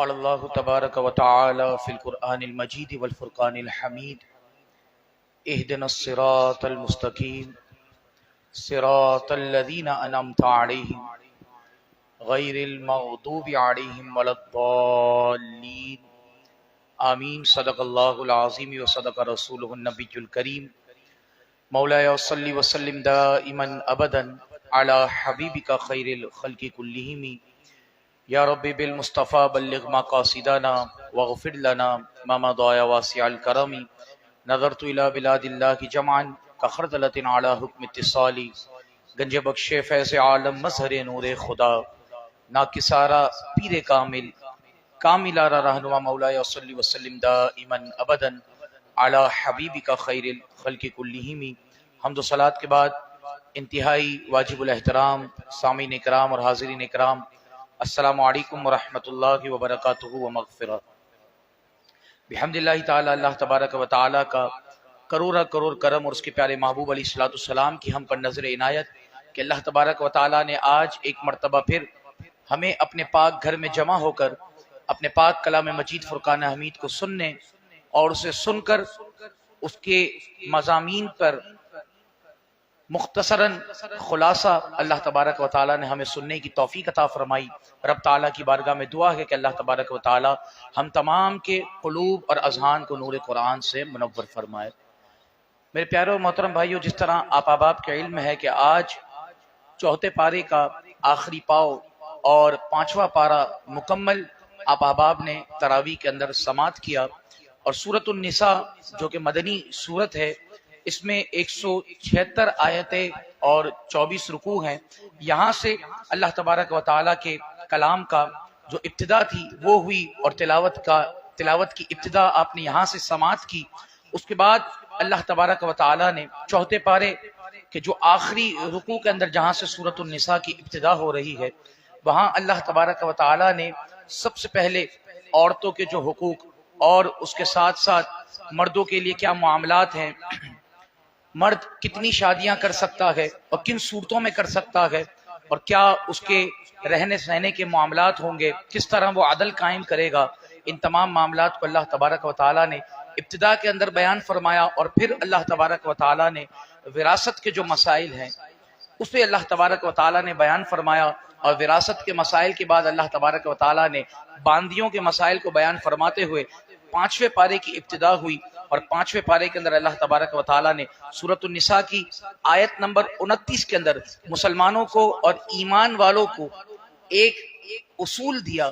قال الله تبارك وتعالى في القرآن المجيد والفرقان الحميد اهدنا الصراط المستقيم صراط الذين أنعمت عليهم غير المغضوب عليهم ولا الضالين آمين. صدق الله العظيم وصدق رسوله النبي الكريم. مولاي صل وسلم دائما أبدا على حبيبك خير الخلق كلهم یا رب بالمصطفیٰ بلغ مقاصدنا واغفر لنا ما مضى يا واسع الكرم. نظرت الى بلاد اللہ جمعا كخردلۃ على حکم اتصالی. گنج بخش فیض عالم مظہر نور خدا ناکسارا پیر کامل کاملارا رہنما مولاي صلی وسلم دائما ابدا على حبیبک خیر الخلق کلہم. حمد و صلات کے بعد انتہائی واجب الاحترام سامعین اکرام اور حاضرین اکرام، السلام علیکم ورحمۃ اللہ وبرکاتہ و مغفرت. بحمد اللہ تعالی، اللہ تبارک و تعالی کا کروڑا کروڑ کرم اور اس کے پیارے محبوب علیہ الصلوۃ والسلام کی ہم پر نظر عنایت کہ اللہ تبارک و تعالی نے آج ایک مرتبہ پھر ہمیں اپنے پاک گھر میں جمع ہو کر اپنے پاک کلام مجید فرقان حمید کو سننے اور اسے سن کر اس کے مضامین پر مختصراً خلاصہ اللہ تبارک و تعالیٰ نے ہمیں سننے کی توفیق عطا فرمائی. رب تعالیٰ کی بارگاہ میں دعا ہے کہ اللہ تبارک و تعالیٰ ہم تمام کے قلوب اور اذہان کو نور قرآن سے منور فرمائے. میرے پیارے اور محترم بھائیو، جس طرح آپ احباب کے علم ہے کہ آج چوتھے پارے کا آخری پاؤ اور پانچواں پارہ مکمل آپ احباب نے تراویح کے اندر سماعت کیا، اور سورۃ النساء جو کہ مدنی سورت ہے، اس میں 176 آیتیں اور 24 رکوع ہیں. یہاں سے اللہ تبارک و تعالیٰ کے کلام کا جو ابتدا تھی وہ ہوئی، اور تلاوت کی ابتدا آپ نے یہاں سے سماعت کی. اس کے بعد اللہ تبارک و تعالیٰ نے چوتھے پارے کے جو آخری رکوع کے اندر جہاں سے سورۃ النساء کی ابتدا ہو رہی ہے، وہاں اللہ تبارک و تعالیٰ نے سب سے پہلے عورتوں کے جو حقوق اور اس کے ساتھ ساتھ مردوں کے لیے کیا معاملات ہیں، مرد کتنی شادیاں کر سکتا ہے اور کن صورتوں میں کر سکتا ہے، اور کیا اس کے رہنے سہنے کے معاملات ہوں گے، کس طرح وہ عدل قائم کرے گا، ان تمام معاملات کو اللہ تبارک و تعالیٰ نے ابتدا کے اندر بیان فرمایا. اور پھر اللہ تبارک و تعالیٰ نے وراثت کے جو مسائل ہیں اسے اللہ تبارک و تعالیٰ نے بیان فرمایا، اور وراثت کے مسائل کے بعد اللہ تبارک و تعالیٰ نے باندیوں کے مسائل کو بیان فرماتے ہوئے پانچویں پارے کی ابتدا ہوئی. اور پانچویں پارے کے اندر اللہ تبارک و تعالیٰ نے سورۃ النساء کی آیت نمبر 29 کے اندر مسلمانوں کو اور ایمان والوں کو ایک اصول دیا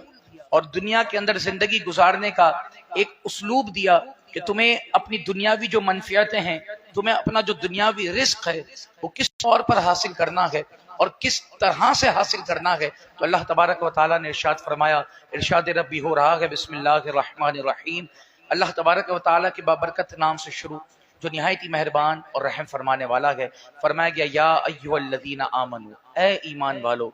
اور دنیا کے اندر زندگی گزارنے کا ایک اسلوب دیا کہ تمہیں اپنی دنیاوی جو منفعتیں ہیں، تمہیں اپنا جو دنیاوی رزق ہے وہ کس طور پر حاصل کرنا ہے اور کس طرح سے حاصل کرنا ہے. تو اللہ تبارک و تعالیٰ نے ارشاد فرمایا، ارشاد ربی ہو رہا ہے، بسم اللہ الرحمن الرحیم. اللہ تبارک و تعالیٰ کے بابرکت نام سے شروع جو نہایت ہی مہربان اور رحم فرمانے والا ہے. فرمایا گیا، یا ایھا الذین آمنو، اے ایمان والو،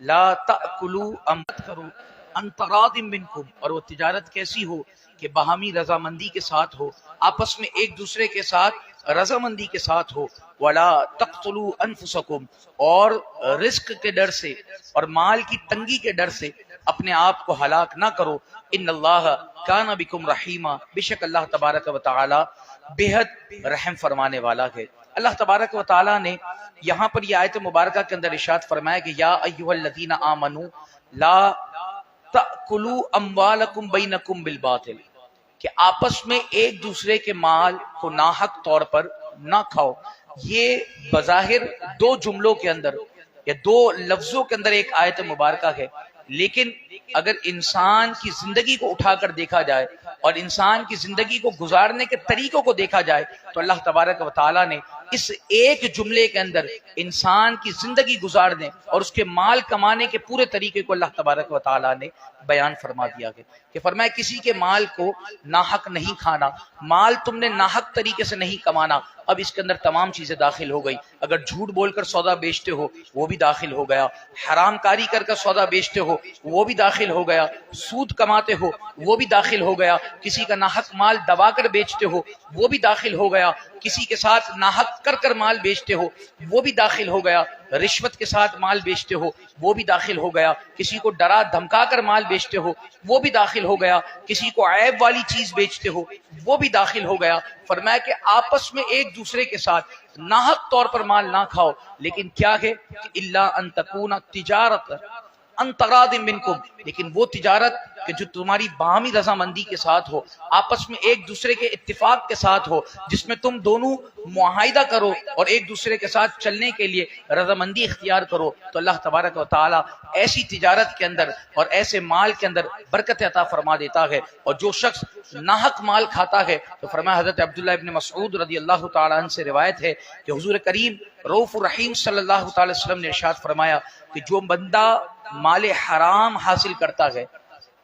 لا تأکلوا مت کرو عن تراض منکم، اور وہ تجارت کیسی ہو کہ باہمی رضامندی کے ساتھ ہو، آپس میں ایک دوسرے کے ساتھ رضامندی کے ساتھ ہو. ولا تقتلوا انفسکم، اور رزق کے ڈر سے اور مال کی تنگی کے ڈر سے اپنے آپ کو ہلاک نہ کرو. ان اللہ کان بکم رحیما، بے شک اللہ تبارک و تعالی بے حد رحم فرمانے والا ہے. اللہ تبارک و تعالی نے یہاں پر یہ آیت مبارکہ کے اندر ارشاد فرمایا کہ یا ایھا الذین آمنو لا تأکلوا اموالکم بینکم بالباطل، کہ آپس میں ایک دوسرے کے مال کو ناحق طور پر نہ کھاؤ. یہ بظاہر دو جملوں کے اندر یا دو لفظوں کے اندر ایک آیت مبارکہ ہے، لیکن اگر انسان کی زندگی کو اٹھا کر دیکھا جائے اور انسان کی زندگی کو گزارنے کے طریقوں کو دیکھا جائے تو اللہ تبارک و تعالیٰ نے اس ایک جملے کے اندر انسان کی زندگی گزارنے اور اس کے مال کمانے کے پورے طریقے کو اللہ تبارک و تعالیٰ نے بیان فرما دیا ہے کہ فرمایا کسی کے مال کو ناحق نہیں کھانا، مال تم نے ناحق طریقے سے نہیں کمانا. اب اس کے اندر تمام چیزیں داخل ہو گئی. اگر جھوٹ بول کر سودا بیچتے ہو وہ بھی داخل ہو گیا، حرام کاری کر کر سودا بیچتے ہو وہ بھی داخل ہو گیا، سود کماتے ہو وہ بھی داخل ہو گیا، کسی کا ناحق مال دبا کر بیچتے ہو وہ بھی داخل ہو گیا، کسی کے ساتھ ناحق کر کر مال بیچتے ہو وہ بھی داخل ہو گیا، رشوت کے ساتھ مال بیچتے ہو وہ بھی داخل ہو گیا، کسی کو ڈرا دھمکا کر مال بیچتے ہو وہ بھی داخل ہو گیا، کسی کو عیب والی چیز بیچتے ہو وہ بھی داخل ہو گیا۔ فرمایا کہ آپس میں ایک دوسرے کے ساتھ ناحق طور پر مال نہ کھاؤ، لیکن کیا ہے کہ الا ان تکون تجارت ان تراض منکم، لیکن وہ تجارت کہ جو تمہاری باہمی رضامندی کے ساتھ ہو، آپس میں ایک دوسرے کے اتفاق کے ساتھ ہو، جس میں تم دونوں معاہدہ کرو اور ایک دوسرے کے ساتھ چلنے کے لیے رضامندی اختیار کرو، تو اللہ تبارک و تعالی ایسی تجارت کے اندر اور ایسے مال کے اندر برکت عطا فرما دیتا ہے۔ اور جو شخص ناحق مال کھاتا ہے تو فرمایا حضرت عبداللہ ابن مسعود رضی اللہ تعالی عنہ سے روایت ہے کہ حضور کریم رؤوف الرحیم صلی اللہ تعالی وسلم نے ارشاد فرمایا کہ جو بندہ مال حرام حاصل کرتا ہے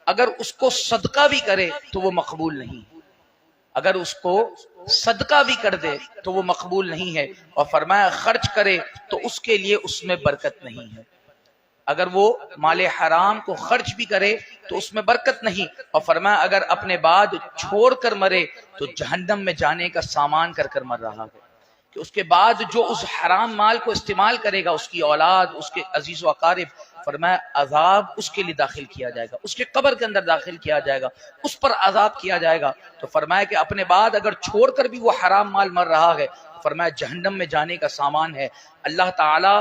اگر اس کو صدقہ بھی کرے تو وہ مقبول نہیں، اگر اس کو صدقہ بھی کر دے تو وہ مقبول نہیں ہے، اور فرمایا خرچ کرے تو اس کے لیے اس میں برکت نہیں ہے، اگر وہ مال حرام کو خرچ بھی کرے تو اس میں برکت نہیں، اور فرمایا اگر اپنے بعد چھوڑ کر مرے تو جہنم میں جانے کا سامان کر کر مر رہا ہے، کہ اس کے بعد جو اس حرام مال کو استعمال کرے گا، اس کی اولاد، اس کے عزیز و اقارب، فرمایا عذاب اس کے لیے داخل کیا جائے گا، اس کے قبر کے اندر داخل کیا جائے گا، اس پر عذاب کیا جائے گا۔ تو فرمایا کہ اپنے بعد اگر چھوڑ کر بھی وہ حرام مال مر رہا ہے، فرمایا جہنم میں جانے کا سامان ہے۔ اللہ تعالی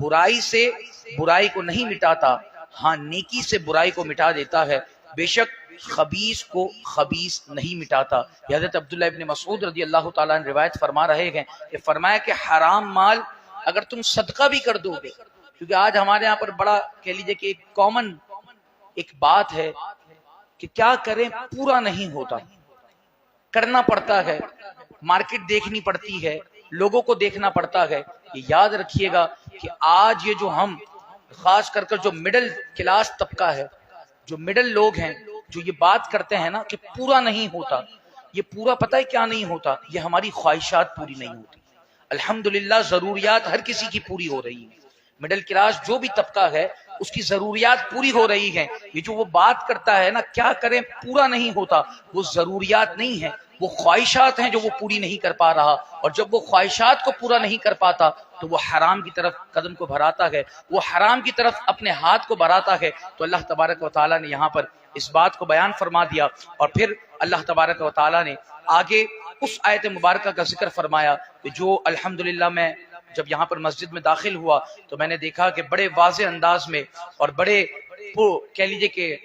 برائی سے برائی کو نہیں مٹاتا، ہاں نیکی سے برائی کو مٹا دیتا ہے، بے شک خبیث کو خبیث نہیں مٹاتا۔ یہ حضرت عبداللہ ابن مسعود رضی اللہ تعالیٰ عنہ روایت فرما رہے ہیں کہ فرمایا کہ حرام مال اگر تم صدقہ بھی کر دو گے، کیونکہ آج ہمارے یہاں پر بڑا کہہ لیجئے کہ ایک کامن ایک بات ہے کہ کیا کریں پورا نہیں ہوتا، کرنا پڑتا ہے، مارکیٹ دیکھنی پڑتی ہے، لوگوں کو دیکھنا پڑتا ہے۔ یہ یاد رکھیے گا کہ آج یہ جو ہم خاص کر جو مڈل کلاس طبقہ ہے، جو مڈل لوگ ہیں، جو یہ بات کرتے ہیں نا کہ پورا نہیں ہوتا، یہ پورا پتہ ہے کیا نہیں ہوتا، یہ ہماری خواہشات پوری نہیں ہوتی۔ الحمدللہ ضروریات ہر کسی کی پوری ہو رہی ہیں، مڈل کلاس جو بھی طبقہ ہے اس کی ضروریات پوری ہو رہی ہیں۔ یہ جو وہ بات کرتا ہے نا کیا کریں پورا نہیں ہوتا، وہ ضروریات نہیں ہے، وہ خواہشات ہیں جو وہ پوری نہیں کر پا رہا، اور جب وہ خواہشات کو پورا نہیں کر پاتا تو وہ حرام کی طرف قدم کو بڑھاتا ہے، وہ حرام کی طرف اپنے ہاتھ کو بڑھاتا ہے۔ تو اللہ تبارک و تعالیٰ نے یہاں پر اس بات کو بیان فرما دیا، اور پھر اللہ تبارک و تعالیٰ نے آگے اس آیت مبارکہ کا ذکر فرمایا کہ جو الحمدللہ میں جب یہاں پر مسجد میں داخل ہوا تو میں نے دیکھا کہ بڑے واضح انداز میں اور بڑے کہہ لیجئے کہ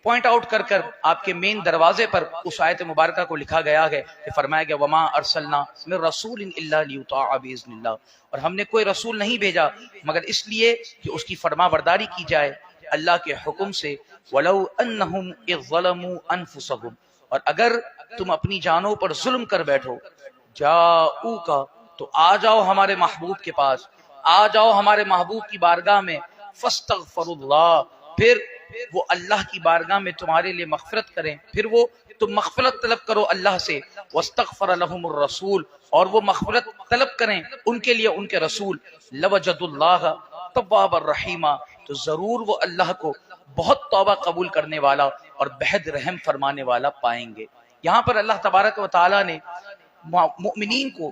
پوائنٹ آؤٹ کر کر آپ کے مین دروازے پر اس آیت مبارکہ کو لکھا گیا ہے کہ فرمایا گیا وما ارسلنا من رسول الا لیطاع باذن اللہ، اور ہم نے کوئی رسول نہیں بھیجا مگر اس لیے کہ اس کی فرما برداری کی جائے اللہ کے حکم سے۔ ولو انہم اذ ظلموا انفسہم، اور اگر تم اپنی جانوں پر ظلم کر بیٹھو، جاؤکا، تو آ جاؤ ہمارے محبوب کے پاس، آ جاؤ ہمارے محبوب کی بارگاہ میں، فاستغفر اللہ، پھر وہ اللہ کی بارگاہ میں تمہارے لیے مغفرت کریں، پھر وہ تم مغفرت طلب کرو اللہ سے، واستغفر لهم الرسول، اور وہ مغفرت طلب کریں ان کے لیے ان کے رسول، لوجد اللہ توابا رحیما، تو ضرور وہ اللہ کو بہت توبہ قبول کرنے والا اور بہت رحم فرمانے والا پائیں گے۔ یہاں پر اللہ تبارک و تعالیٰ نے مؤمنین کو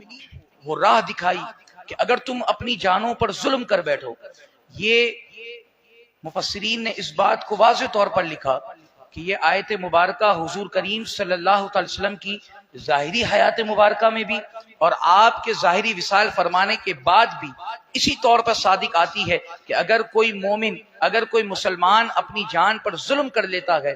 وہ راہ دکھائی کہ اگر تم اپنی جانوں پر ظلم کر بیٹھو، یہ مفسرین نے اس بات کو واضح طور پر لکھا کہ یہ آیت مبارکہ حضور کریم صلی اللہ علیہ وسلم کی ظاہری حیات مبارکہ میں بھی اور آپ کے ظاہری وصال فرمانے کے بعد بھی اسی طور پر صادق آتی ہے کہ اگر کوئی مومن، اگر کوئی مسلمان اپنی جان پر ظلم کر لیتا ہے،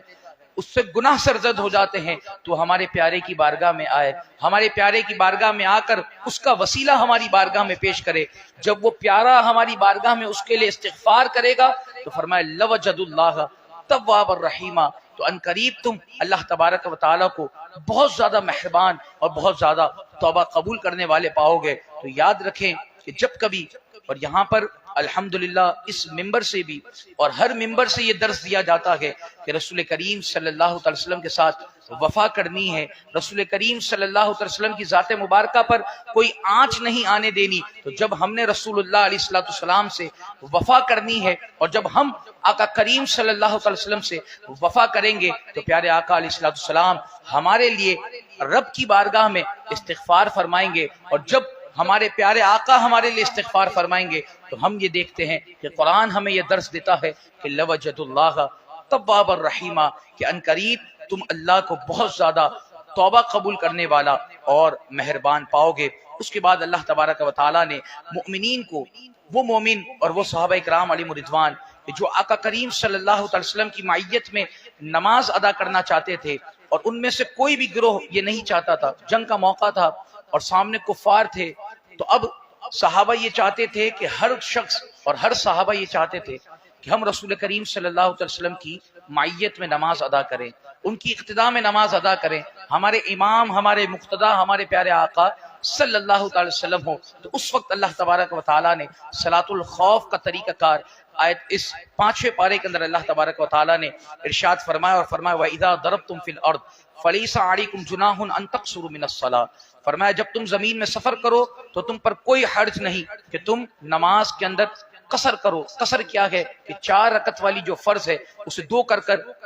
اس سے گناہ سرزد ہو جاتے ہیں، تو ہمارے پیارے کی بارگاہ میں آئے، ہمارے پیارے کی بارگاہ میں آ کر اس کا وسیلہ ہماری بارگاہ میں پیش کرے۔ جب وہ پیارا ہماری بارگاہ میں اس کے لیے استغفار کرے گا تو فرمایا لوجد اللہ تواب الرحیمہ، تو ان قریب تم اللہ تبارک و تعالیٰ کو بہت زیادہ مہربان اور بہت زیادہ توبہ قبول کرنے والے پاؤ گے۔ تو یاد رکھیں کہ جب کبھی، اور یہاں پر الحمدللہ اس ممبر سے بھی اور ہر ممبر سے یہ درس دیا جاتا ہے کہ رسول کریم صلی اللہ علیہ وسلم کے ساتھ وفا کرنی ہے، رسول کریم صلی اللہ علیہ وسلم کی ذات مبارکہ پر کوئی آنچ نہیں آنے دینی۔ تو جب ہم نے رسول اللہ علیہ السلام سے وفا کرنی ہے، اور جب ہم آقا کریم صلی اللہ علیہ وسلم سے وفا کریں گے تو پیارے آقا علیہ السلام ہمارے لیے رب کی بارگاہ میں استغفار فرمائیں گے، اور جب ہمارے پیارے آقا ہمارے لیے استغفار فرمائیں گے تو ہم یہ دیکھتے ہیں کہ قرآن ہمیں یہ درس دیتا ہے کہ لوجد اللہ تواب الرحیمہ، کہ ان قریب تم اللہ کو بہت زیادہ توبہ قبول کرنے والا اور مہربان پاؤ گے۔ اس کے بعد اللہ تبارک و تعالیٰ نے مؤمنین کو، وہ مومن اور وہ صحابہ کرام علیہم رضوان جو آقا کریم صلی اللہ علیہ وسلم کی معیت میں نماز ادا کرنا چاہتے تھے، اور ان میں سے کوئی بھی گروہ یہ نہیں چاہتا تھا، جنگ کا موقع تھا اور سامنے کفار تھے، تو اب صحابہ یہ چاہتے تھے کہ ہر شخص اور ہر صحابہ یہ چاہتے تھے کہ ہم رسول کریم صلی اللہ علیہ وسلم کی معیت میں نماز ادا کریں، ان کی اقتداء میں نماز ادا کریں، ہمارے امام، ہمارے مقتدی، ہمارے پیارے آقا صلی اللہ تعالی وسلم ہو۔ تو اس وقت اللہ تبارک و تعالیٰ نے صلاۃ الخوف کا طریقہ کار آیت اس 5ویں پارے کے اندر اللہ تبارک و تعالیٰ نے ارشاد فرمایا، اور فرمایا وَإِذَا ضَرَبْتُمْ فِي الْأَرْضِ فَلَيْسَ عَلَيْكُمْ جُنَاحٌ أَن تَقْصُرُوا مِنَ الصَّلَاةِ، فرمایا جب تم زمین میں سفر کرو تو تم پر کوئی حرج نہیں کہ تم نماز کے اندر قصر کرو۔ قصر کیا ہے کہ 4 رکعت والی جو فرض ہے اسے 2 کر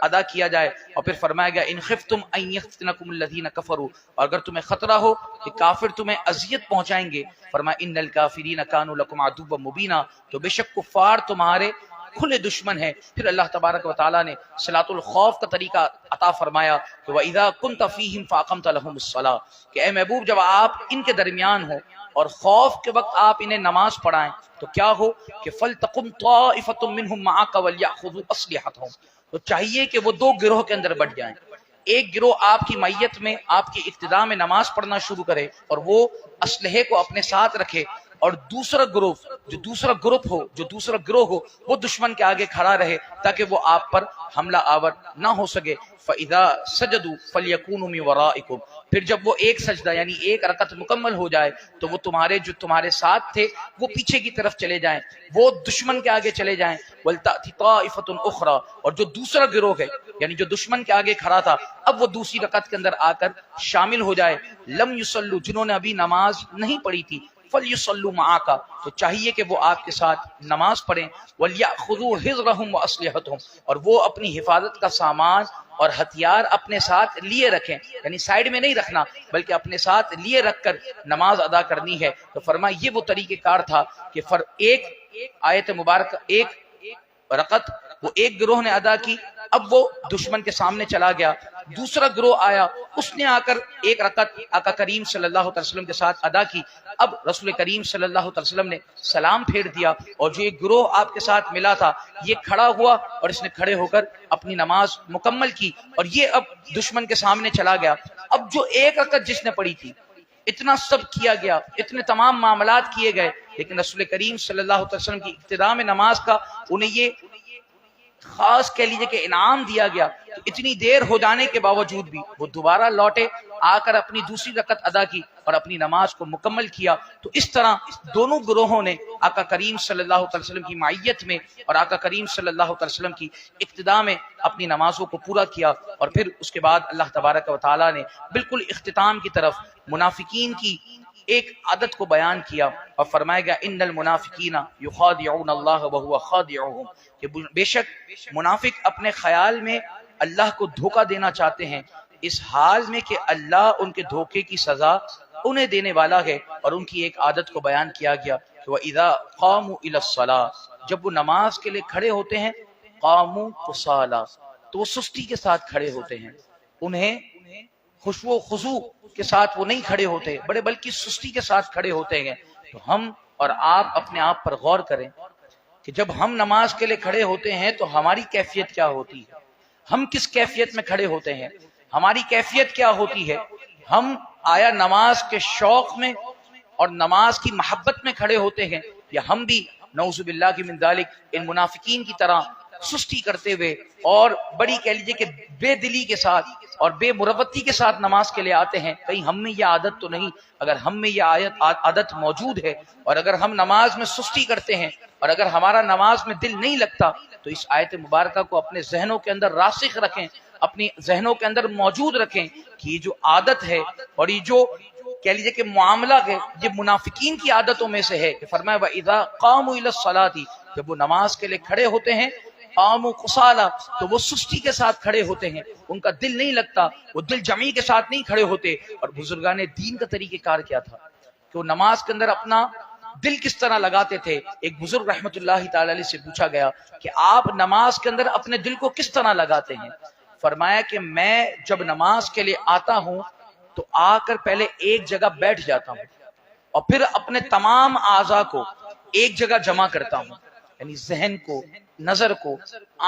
ادا کیا جائے، اور پھر فرمایا گیا ان خفتم ان یفتنکم الذین کفروا، اور اگر تمہیں خطرہ ہو کہ کافر تمہیں اذیت پہنچائیں گے، فرمایا ان الکافرین کانوا لکم عدوا مبینا، تو بے شک کفار تمہارے کھلے دشمن ہیں۔ پھر اللہ تبارک و تعالیٰ نے صلاۃ الخوف کا طریقہ عطا فرمایا کہ وَإِذَا كُنْتَ فِيهِمْ فَأَقَمْتَ لَهُمُ الصَّلَاةَ، کہ اے محبوب جب آپ ان کے درمیان ہو اور خوف کے وقت آپ انہیں نماز پڑھائیں تو کیا ہو کہ فَلْتَقُمْ طَائِفَةٌ مِّنْهُمْ مَعَكَ وَلْيَأْخُذُوا أَسْلِحَتَهُمْ، تو چاہیے کہ وہ 2 گروہ کے اندر بٹ جائیں، ایک گروہ آپ کی معیت میں، آپ کی اقتداء میں نماز پڑھنا شروع کرے اور وہ اسلحے کو اپنے ساتھ رکھے، اور دوسرا گروہ جو دوسرا گروہ ہو وہ دشمن کے آگے کھڑا رہے تاکہ وہ آپ پر حملہ آور نہ ہو سکے۔ فَإِذَا سَجَدُوا فَلْيَكُونُوا مِن وَرَائِكُمْ، پھر جب وہ ایک سجدہ یعنی ایک رکعت مکمل ہو جائے تو وہ تمہارے ساتھ تھے وہ پیچھے کی طرف چلے جائیں، وہ دشمن کے آگے چلے جائیں۔ وَلْتَأْتِ طَائِفَةٌ أُخْرَى، اور جو دوسرا گروہ ہے یعنی جو دشمن کے آگے کھڑا تھا اب وہ دوسری رکعت کے اندر آ کر شامل ہو جائے۔ لم يصلوا، جنہوں نے ابھی نماز نہیں پڑھی تھی، فَلْيُصَلُّوا مَعَكَ، تو چاہیے کہ وہ آپ کے ساتھ نماز پڑھیں۔ وَلْيَأْخُذُوا حِذْرَهُمْ وَأَسْلِحَتَهُمْ، اور وہ اپنی حفاظت کا سامان اور ہتھیار اپنے ساتھ لیے رکھیں، یعنی سائیڈ میں نہیں رکھنا بلکہ اپنے ساتھ لیے رکھ کر نماز ادا کرنی ہے۔ تو فرمایا یہ وہ طریقہ کار تھا کہ ایک آیت مبارکہ، ایک رکعت وہ ایک گروہ نے ادا کی، اب وہ دشمن کے سامنے چلا گیا، دوسرا گروہ آیا، اس نے آ کر ایک رکعت آقا کریم صلی اللہ علیہ وسلم کے ساتھ ادا کی، اب رسول کریم صلی اللہ علیہ وسلم نے سلام پھیر دیا، اور جو ایک گروہ آپ کے ساتھ ملا تھا یہ کھڑا ہوا اور اس نے کھڑے ہو کر اپنی نماز مکمل کی، اور یہ اب دشمن کے سامنے چلا گیا۔ اب جو ایک رکعت جس نے پڑھی تھی، اتنا سب کیا گیا، اتنے تمام معاملات کیے گئے، لیکن رسول کریم صلی اللہ علیہ وسلم کی ابتداء میں نماز کا انہیں یہ خاص کہہ لیجئے کہ انعام دیا گیا کہ اتنی دیر ہو جانے کے باوجود بھی وہ دوبارہ لوٹے، آ کر اپنی دوسری رکعت ادا کی اور اپنی نماز کو مکمل کیا۔ تو اس طرح دونوں گروہوں نے آقا کریم صلی اللہ علیہ وسلم کی معیت میں اور آقا کریم صلی اللہ علیہ وسلم کی اقتداء میں اپنی نمازوں کو پورا کیا، اور پھر اس کے بعد اللہ تبارک و تعالیٰ نے بالکل اختتام کی طرف منافقین کی ایک عادت کو بیان کیا اور فرمایا گیا ان المنافقین یخادعون اللہ وهو خادعهم، کہ بے شک منافق اپنے خیال میں اللہ کو دھوکہ دینا چاہتے ہیں، اس حال میں کہ اللہ ان کے دھوکے کی سزا انہیں دینے والا ہے۔ اور ان کی ایک عادت کو بیان کیا گیا کہ وَإِذَا قَامُوا إِلَى الصَّلَاةِ، جب وہ نماز کے لیے کھڑے ہوتے ہیں، قاموا کسالا، تو وہ سستی کے ساتھ کھڑے ہوتے ہیں، انہیں خشوع و خضوع کے ساتھ وہ نہیں کھڑے ہوتے بلکہ سستی کے ساتھ کھڑے ہوتے ہیں۔ تو ہم اور آپ اپنے آپ پر غور کریں کہ جب ہم نماز کے لیے کھڑے ہوتے ہیں تو ہماری کیفیت کیا ہوتی ہے، ہم کس کیفیت میں کھڑے ہوتے ہیں، ہماری کیفیت کیا ہوتی ہے، ہم آیا نماز کے شوق میں اور نماز کی محبت میں کھڑے ہوتے ہیں، یا ہم بھی نعوذ باللہ من ذالک ان منافقین کی طرح سستی کرتے ہوئے اور بڑی کہہ لیجیے کہ بے دلی کے ساتھ اور بے مروتی کے ساتھ نماز کے لیے آتے ہیں۔ کہیں ہم میں یہ عادت تو نہیں؟ اگر ہم میں یہ عادت موجود ہے اور اگر ہم نماز میں سستی کرتے ہیں اور اگر ہمارا نماز میں دل نہیں لگتا تو اس آیت مبارکہ کو اپنے ذہنوں کے اندر راسخ رکھیں، اپنی ذہنوں کے اندر موجود رکھیں کہ یہ جو عادت ہے اور یہ جو کہہ لیجیے کہ معاملہ ہے یہ منافقین کی عادتوں میں سے ہے کہ فرمایا وَإِذَا قَامُوا إِلَى الصَّلَاةِ، جب وہ نماز کے لیے کھڑے ہوتے ہیں، قاموا کسالا، تو وہ سستی کے ساتھ کھڑے ہوتے ہیں، ان کا دل نہیں لگتا، وہ دل جمعی کے ساتھ نہیں کھڑے ہوتے۔ اور بزرگان دین کا طریقہ کار کیا تھا کہ تو نماز کے اندر اپنا دل کس طرح لگاتے تھے. ایک بزرگ رحمت اللہ تعالی علیہ سے پوچھا گیا کہ آپ نماز کے اندر اپنے دل کو کس طرح لگاتے ہیں؟ فرمایا کہ میں جب نماز کے لیے آتا ہوں تو آ کر پہلے ایک جگہ بیٹھ جاتا ہوں اور پھر اپنے تمام اعضاء کو ایک جگہ جمع کرتا ہوں، یعنی ذہن کو، نظر کو،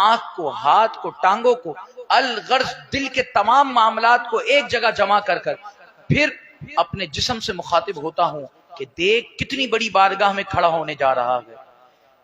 آنکھ کو، ہاتھ کو، ٹانگوں کو، الغرض دل کے تمام معاملات کو ایک جگہ جمع کر کر پھر اپنے جسم سے مخاطب ہوتا ہوں کہ دیکھ کتنی بڑی بارگاہ میں کھڑا ہونے جا رہا ہے،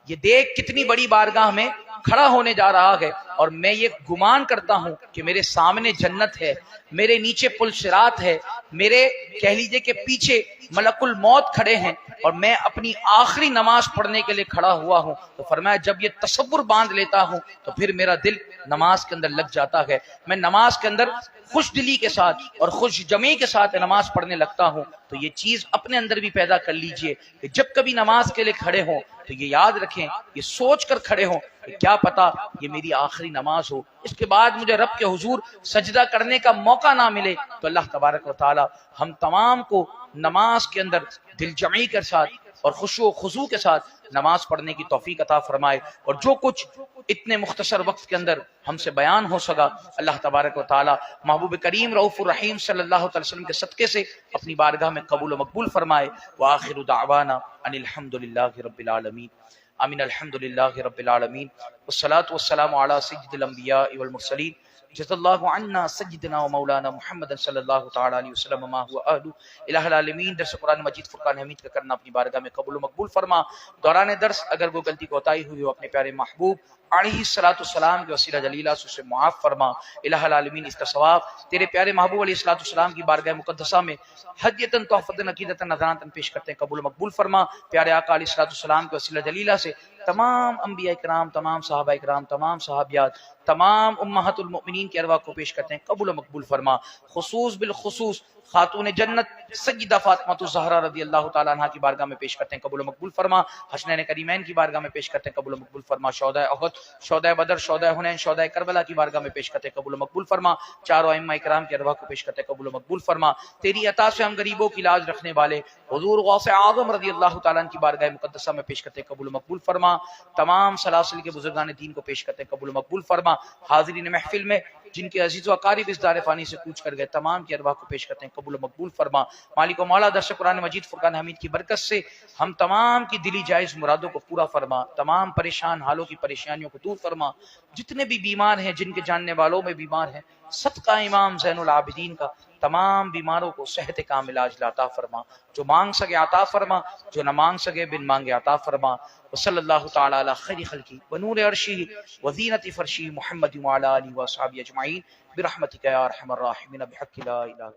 یہ دیکھ کتنی بڑی بارگاہ میں کھڑا ہونے جا رہا ہے، اور میں یہ گمان کرتا ہوں کہ میرے سامنے جنت ہے، میرے نیچے پل صراط ہے، میرے کہہ لیجئے کہ پیچھے ملک الموت کھڑے ہیں، اور میں اپنی آخری نماز پڑھنے کے لیے کھڑا ہوا ہوں. تو فرمایا جب یہ تصور باندھ لیتا ہوں تو پھر میرا دل نماز کے اندر لگ جاتا ہے، میں نماز کے اندر خوش دلی کے ساتھ اور خوش جمی کے ساتھ نماز پڑھنے لگتا ہوں. تو یہ چیز اپنے اندر بھی پیدا کر لیجئے کہ جب کبھی نماز کے لیے کھڑے ہوں تو یہ یاد رکھیں، یہ سوچ کر کھڑے ہوں کہ کیا پتا یہ میری آخری نماز ہو، اس کے بعد مجھے رب کے حضور سجدہ کرنے کا موقع نہ ملے. تو اللہ تبارک و تعالی ہم تمام کو نماز کے اندر دل جمعی کے ساتھ اور خشوع و خضوع کے ساتھ نماز پڑھنے کی توفیق عطا فرمائے. اور جو کچھ اتنے مختصر وقت کے اندر ہم سے بیان ہو سکا، اللہ تبارک و تعالی محبوب کریم رؤوف الرحیم صلی اللہ علیہ وسلم کے صدقے سے اپنی بارگاہ میں قبول و مقبول فرمائے. وآخر دعوانا ان الحمدللہ رب العالمین. آمین. الحمدللہ رب العالمین والصلاة والسلام علی سید الانبیاء والمرسلین. جزا اللہ عنا سیدنا و مولانا محمد صلی اللہ تعالی علیہ وسلم ما هو اہل الہ العالمین. درس قرآن مجید فرقان حمید کا کرنا اپنی بارگاہ میں قبول و مقبول فرما. دوران درس اگر وہ غلطی کوتاہی ہوئی ہو اپنے پیارے محبوب علیہ الصلوۃ والسلام کے وسیلہ جلیلہ سے اسے معاف فرما. الہ العالمین اس کا ثواب تیرے پیارے محبوب علیہ الصلوۃ والسلام کی بارگاہ مقدسہ میں ہدیۃ تحفۃ عقیدۃ نذرانۃ پیش کرتے ہیں، قبول و مقبول فرما. پیارے آقا علیہ الصلوۃ والسلام کے وسیلہ جلیلہ سے تمام انبیاء کرام، تمام صحابہ کرام، تمام صحابیات، تمام امہات المؤمنین کی ارواح کو پیش کرتے ہیں، قبول و مقبول فرما. خصوص بالخصوص خاتون جنت سیدہ فاطمہ الزہرا رضی اللہ تعالیٰ عنہ کی بارگاہ میں پیش کرتے ہیں، قبول و مقبول فرما. حسنین کریمین کی بارگاہ میں پیش کرتے ہیں، قبول و مقبول فرما. شہداء احد، شہداء بدر، شہداء حنین، شہداء کربلا کی بارگاہ میں پیش کرتے ہیں، قبول و مقبول فرما. چاروں ائمہ کرام کی ارواح کو پیش کرتے ہیں، قبول و مقبول فرما. تیری عطا سے ہم غریبوں کی لاج رکھنے والے حضور غوث اعظم رضی اللہ تعالیٰ عنہ کی بارگاہ مقدسہ میں پیش کرتے ہیں، قبول و مقبول فرما. تمام سلاسل کے بزرگان دین کو پیش کرتے ہیں، قبول و مقبول فرما. حاضرین محفل میں جن کے عزیز و اقارب اس دار فانی سے کوچ کر گئے تمام کی ارواح کو پیش کرتے ہیں، قبول و مقبول فرما. مالک و مولا درس قرآن مجید فرقان حمید کی برکت سے ہم تمام کی دلی جائز مرادوں کو پورا فرما. تمام پریشان حالوں کی پریشانیوں کو دور فرما. جتنے بھی بیمار ہیں، جن کے جاننے والوں میں بیمار ہیں، صدقہ امام زین العابدین کا تمام بیماروں کو صحت کامل عاجل عطا فرما. جو مانگ سکے عطا فرما، جو نہ مانگ سکے بن مانگے عطا فرما. وصلی اللہ تعالی علی خیر خلقی ونور عرشی وزینت فرشی محمد وعلی آلہ واصحابہ اجمعین برحمتک یا ارحم الراحمین بحق لا الہ